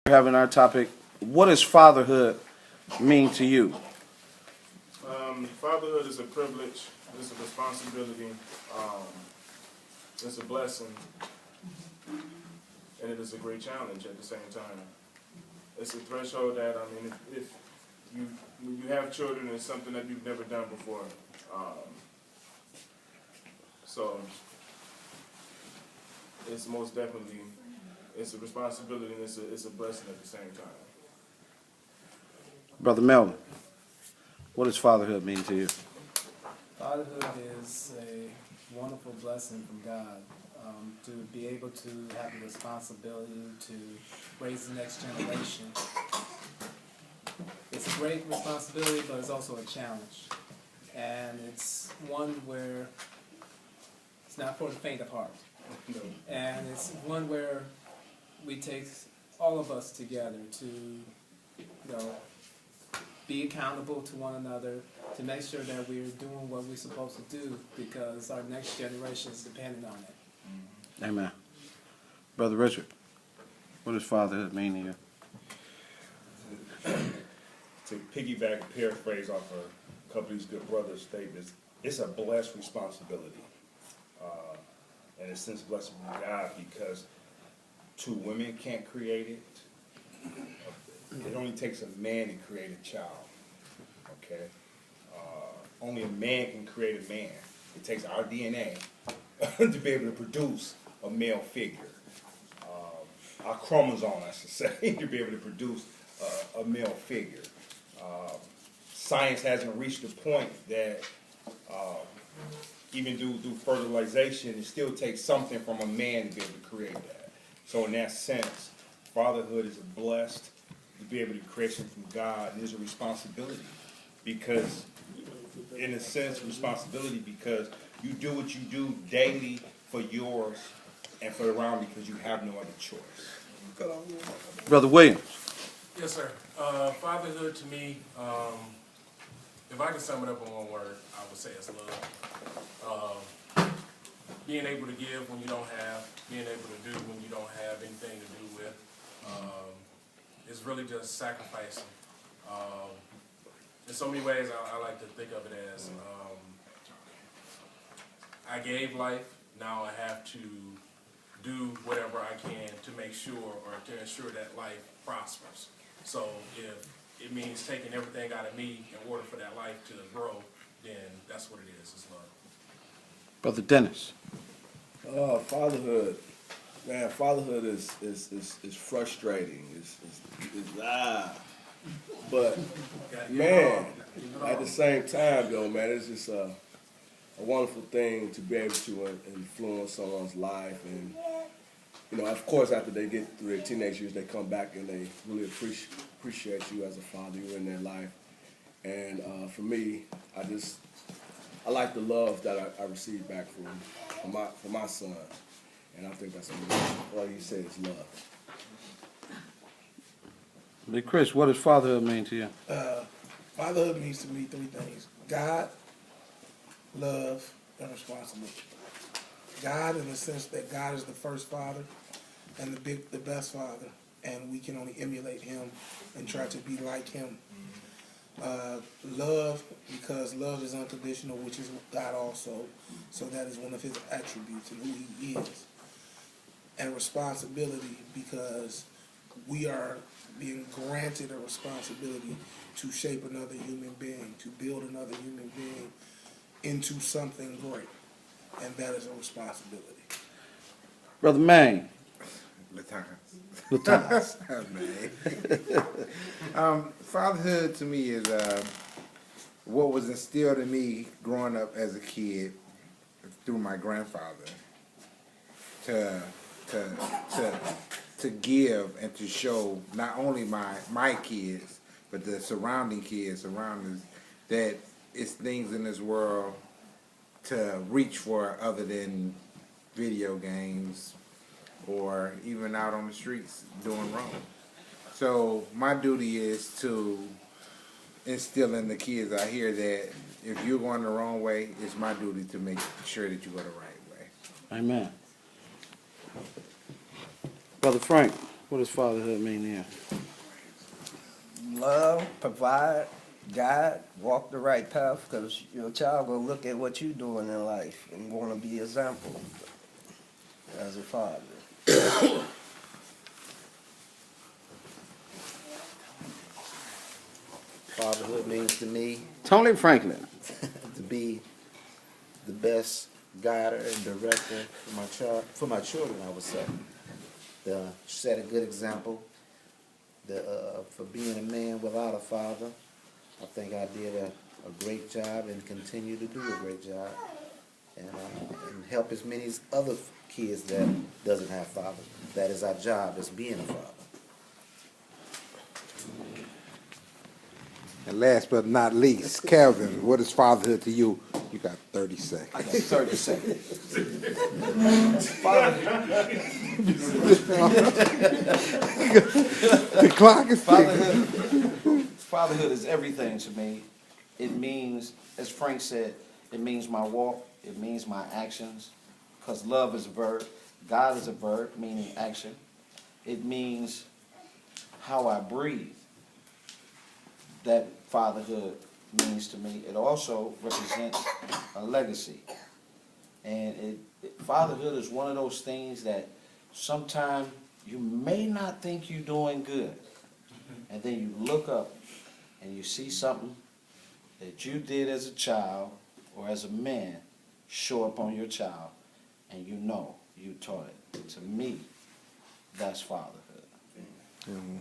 We're having our topic, what does fatherhood mean to you? Fatherhood is a privilege, it's a responsibility, it's a blessing, and it is a great challenge at the same time. It's a threshold that, if when you have children, it's something that you've never done before. So it's most definitely, it's a responsibility and it's a blessing at the same time. Brother Melvin, what does fatherhood mean to you? Fatherhood is a wonderful blessing from God. To be able to have the responsibility to raise the next generation. It's a great responsibility, but it's also a challenge. And it's one where it's not for the faint of heart. And it's one where we take all of us together to, be accountable to one another, to make sure that we're doing what we're supposed to do, because our next generation is dependent on it. Amen. Brother Richard, what does fatherhood mean to you? To piggyback, paraphrase off a couple of these good brothers' statements, it's a blessed responsibility. And it's since blessed from God, because two women can't create it. It only takes a man to create a child. Okay? Only a man can create a man. It takes our DNA to be able to produce a male figure. Our chromosome, I should say, to be able to produce a male figure. Science hasn't reached the point that even through fertilization, it still takes something from a man to be able to create that. So in that sense, fatherhood is blessed to be able to create something from God, and there's a responsibility. Because, in a sense, responsibility because you do what you do daily for yours and for around, because you have no other choice. Brother Williams. Yes, sir. Fatherhood to me, if I could sum it up in one word, I would say it's love. Being able to give when you don't have, being able to do when you don't have anything to do with. It's really just sacrificing. In so many ways, I like to think of it as I gave life, now I have to do whatever I can to make sure or to ensure that life prospers. So if it means taking everything out of me in order for that life to grow, then that's what it is, it's love. Brother Dennis. Fatherhood, man. Fatherhood is frustrating. But man, at the same time, though, man, it's just a wonderful thing to be able to influence someone's life, and of course, after they get through their teenage years, they come back and they really appreciate you as a father. You're in their life, and for me, I like the love that I received back from my son, and I think that's what he said is love. Big Chris, what does fatherhood mean to you? Fatherhood means to me three things: God, love, and responsibility. God, in the sense that God is the first father and the best father, and we can only emulate him and try to be like him. Love, because love is unconditional, which is God also, so that is one of his attributes and who he is. And responsibility, because we are being granted a responsibility to shape another human being, to build another human being into something great, and that is a responsibility. Brother Maine. Latans. Fatherhood to me is what was instilled in me growing up as a kid through my grandfather to give and to show not only my kids but the surrounding kids around us that it's things in this world to reach for other than video games or even out on the streets doing wrong. So my duty is to instill in the kids out here that if you're going the wrong way, it's my duty to make sure that you go the right way. Amen. Brother Frank, What does fatherhood mean here? Love, provide, guide, walk the right path, because your child will look at what you're doing in life and want to be an example as a father. Fatherhood means to me Tony Franklin. to be the best guider and director for my children, I would say. To set a good example, for being a man without a father. I think I did a great job and continue to do a great job, and help as many other kids that doesn't have fathers. That is our job, as being a father. And last but not least, Kelvin, what is fatherhood to you? You got 30 seconds. I got 30 seconds. The clock is ticking. Fatherhood is everything to me. It means, as Frank said, it means my walk, it means my actions, because love is a verb, God is a verb, meaning action. It means how I breathe. That fatherhood means to me. It also represents a legacy. And fatherhood is one of those things that sometimes you may not think you're doing good. And then you look up and you see something that you did as a child or as a man show up on your child, and you know you taught it. To me, that's fatherhood. Mhm.